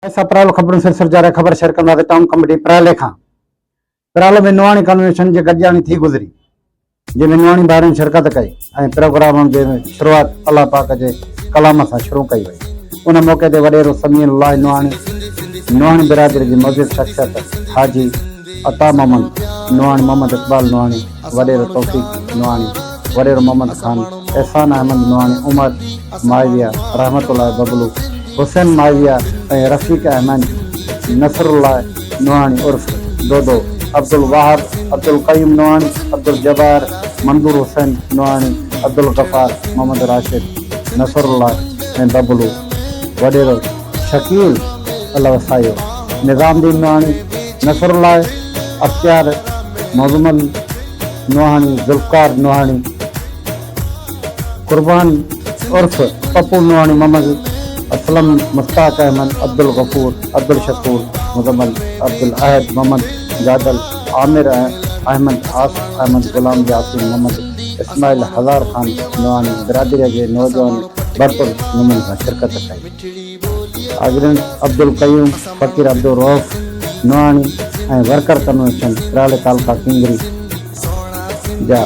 ऐसा प्रालो खबरों सिलसिले जारी खबर शेयर कंदासीं टाउन कमेटी प्राले खां। प्राले में नुआणी कन्वेंशन जे गॾिजाणी थी गुज़री, जंहिंमें नुआणी ॿारनि शिरकत कई ऐं प्रोग्राम जे शुरूआत अल्लाह पाक जे कलाम सां शुरू कई वई। उन मौक़े ते वॾेरो समीउल्लाह नुआणी बिरादरी जी मौजूद शख्सियत हाजी अता मोहम्मद नुआणी, मोहम्मद इकबाल नुआणी, वॾेरो तौफ़ीक नुआणी, वॾेरो मोहम्मद खान, एहसान अहमद नुआणी, उमर माविया, रहमतुल्लाह बबलू, हुसैन माविया ऐं रफ़ीक अहमद, नसरुल्लाह नुआणी उर्फ दोदो, अब्दुल वाहब, अब्दुल क़यूम नुआणी, अब्दुल जब्बार, मंजूर हुसैन नुआणी, अब्दुल गफ़ार, मोहम्मद राशिद, नसरुल्लाह ऐं बबलू, वॾेरो शकील अल वसायो, निज़ामुद्दीन नुआणी, नसरुल्लाह, अख़्तियार मौज़ुमल नुआणी, ज़ुल्फ़कार नुआणी, कुर्बान उर्फ पप्पू नुआणी, मोहम्मद असलम, मुश्ताक अहमद, अब्दुल गफूर, अब्दुल शकूर, मुज़म्मल, अब्दुल अहद, मोहम्मद जादल, आमिर अहमद, आसिफ अहमद, गुलाम यासीन, मोहम्मद इस्माइल, हज़ार खान नुआणी बिरादरी के नौजवान भरपूर नमूने सां शिरकत कई। हाज़िरीन, अब्दुल क़यूम, फ़कीर अब्दुल रऊफ़ नुआणी ऐं वर्कर कन्वेंशन प्राले तालुका किंगरी जा